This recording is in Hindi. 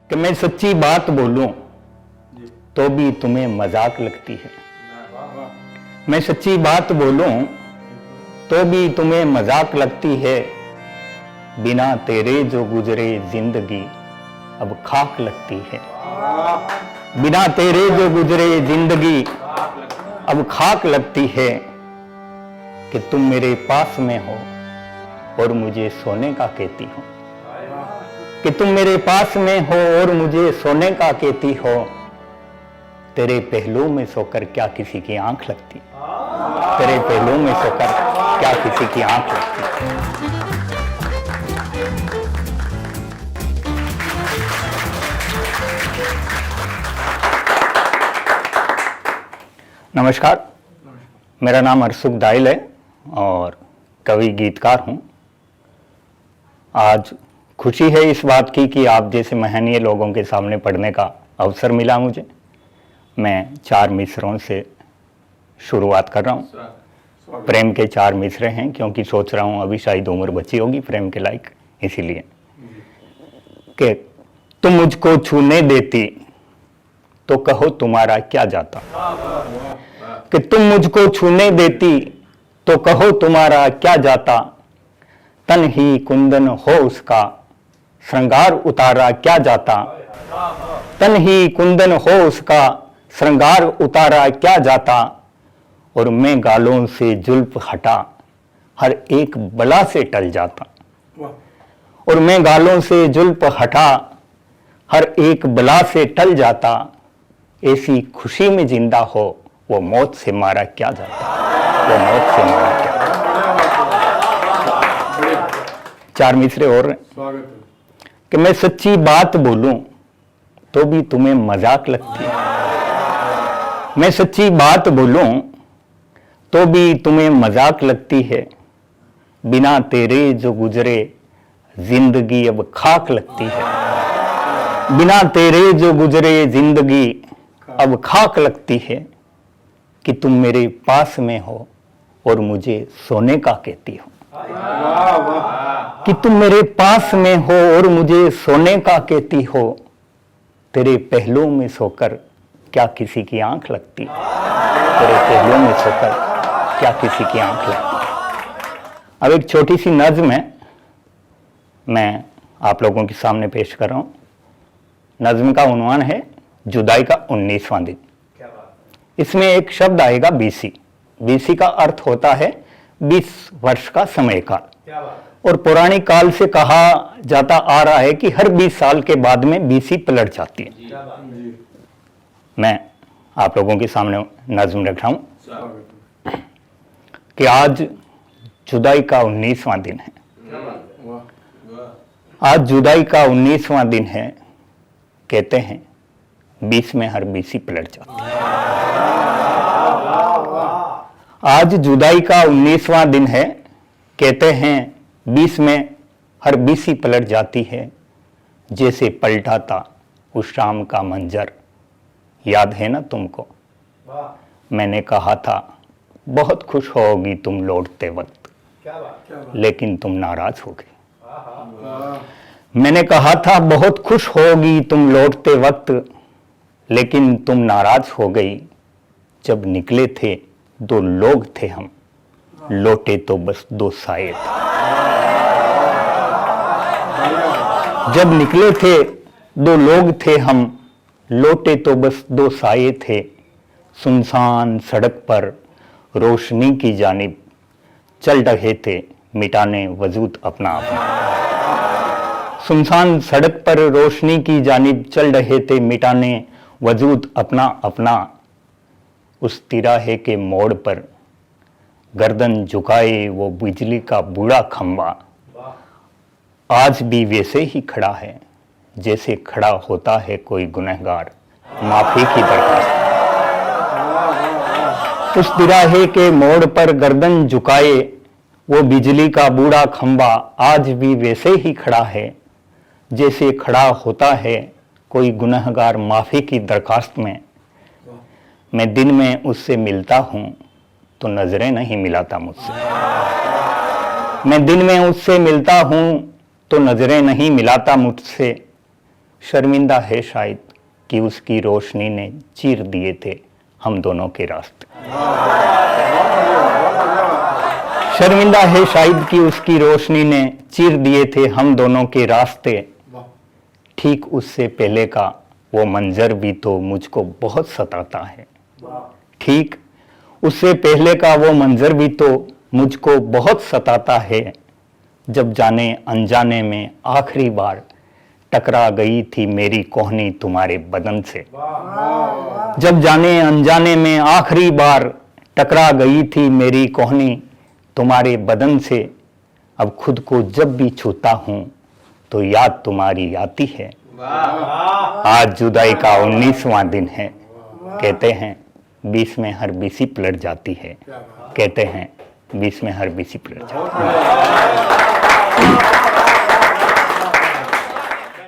कि मैं सच्ची बात बोलूं तो भी तुम्हें मजाक लगती है। मैं सच्ची बात बोलूं तो भी तुम्हें मजाक लगती है। बिना तेरे जो गुजरे जिंदगी अब खाक लगती है। बिना तेरे जो गुजरे जिंदगी अब खाक लगती है। कि तुम मेरे पास में हो और मुझे सोने का कहती हो। कि तुम मेरे पास में हो और मुझे सोने का कहती हो। तेरे पहलू में सोकर क्या किसी की आंख लगती। तेरे पहलू में सोकर क्या किसी की आंख लगती। नमस्कार, मेरा नाम हरसुख दाइल है और कवि गीतकार हूँ। आज खुशी है इस बात की कि आप जैसे महनीय लोगों के सामने पढ़ने का अवसर मिला मुझे। मैं 4 मिसरों से शुरुआत कर रहा हूँ। प्रेम के 4 मिसरे हैं क्योंकि सोच रहा हूँ अभी शायद उम्र बची होगी प्रेम के लायक, इसीलिए। कि तुम मुझको छूने देती तो कहो तुम्हारा क्या जाता। कि तुम मुझको छूने देती तो कहो तुम्हारा क्या जाता। तन ही कुंदन हो उसका श्रृंगार उतारा क्या जाता। तन ही कुंदन हो उसका श्रृंगार उतारा क्या जाता। और मैं गालों से जुल्फ हटा हर एक बला से टल जाता। और मैं गालों से जुल्फ हटा हर एक बला से टल जाता। ऐसी खुशी में जिंदा हो वो मौत से मारा क्या जाता। वो मौत से मारा क्या जाता। 4 मिसरे और कि मैं सच्ची बात बोलूं तो भी तुम्हें मजाक लगती है। मैं सच्ची बात बोलूं तो भी तुम्हें मजाक लगती है। बिना तेरे जो गुजरे जिंदगी अब खाक लगती है। बिना तेरे जो गुजरे जिंदगी अब खाक लगती है। कि तुम मेरे पास में हो और मुझे सोने का कहती हो। कि तुम मेरे पास में हो और मुझे सोने का कहती हो। तेरे पहलू में सोकर क्या किसी की आंख लगती। तेरे पहलू में सोकर क्या किसी की आंख लगती। अब एक छोटी सी नज्म है, मैं आप लोगों के सामने पेश कर रहा हूं। नज्म का उन्वान है जुदाई का 19वां दिन। इसमें एक शब्द आएगा बीसी। बीसी का अर्थ होता है 20 वर्ष का समय काल। और पौराणिक काल से कहा जाता आ रहा है कि हर 20 साल के बाद में बीसी पलट जाती है। मैं आप लोगों के सामने नज्म रख रहा हूं कि आज जुदाई का 19वां दिन है। आज जुदाई का 19वां दिन है। कहते हैं 20 में हर बीसी पलट जाती है। आज जुदाई का 19वां दिन है। कहते हैं 20 में हर बीसी पलट जाती है। जैसे पलटा था उस शाम का मंजर, याद है ना तुमको। मैंने कहा था बहुत खुश होगी तुम लौटते वक्त, लेकिन तुम नाराज हो गई। मैंने कहा था बहुत खुश होगी तुम लौटते वक्त, लेकिन तुम नाराज हो गई। जब निकले थे 2 लोग थे हम, लौटे तो बस 2 साए थे। जब निकले थे 2 लोग थे हम, लौटे तो बस 2 साए थे। सुनसान सड़क पर रोशनी की जानिब चल रहे थे मिटाने वजूद अपना अपना। सुनसान सड़क पर रोशनी की जानिब चल रहे थे मिटाने वजूद अपना अपना। उस तिराहे के मोड़ पर गर्दन झुकाए वो बिजली का बूढ़ा खंबा आज भी वैसे ही खड़ा है जैसे खड़ा होता है कोई गुनहगार माफी की दरखास्त। उस तिराहे के मोड़ पर गर्दन झुकाए वो बिजली का बूढ़ा खंबा आज भी वैसे ही खड़ा है जैसे खड़ा होता है कोई गुनहगार माफी की दरखास्त में। मैं दिन में उससे मिलता हूं तो नजरें नहीं मिलाता मुझसे। मैं दिन में उससे मिलता हूं तो नजरें नहीं मिलाता मुझसे। शर्मिंदा है शायद कि उसकी रोशनी ने चीर दिए थे हम दोनों के रास्ते। शर्मिंदा है शायद कि उसकी रोशनी ने चीर दिए थे हम दोनों के रास्ते। ठीक उससे पहले का वो मंजर भी तो मुझको बहुत सताता है। ठीक उससे पहले का वो मंजर भी तो मुझको बहुत सताता है। जब जाने अनजाने में आखिरी बार टकरा गई थी मेरी कोहनी तुम्हारे बदन से। जब जाने अनजाने में आखिरी बार टकरा गई थी मेरी कोहनी तुम्हारे बदन से। अब खुद को जब भी छूता हूँ तो याद तुम्हारी आती है। आज जुदाई का 19वां दिन है। कहते हैं 20 में हर बीसी पलट जाती है। कहते हैं 20 में हर बीसी पलट जाती है।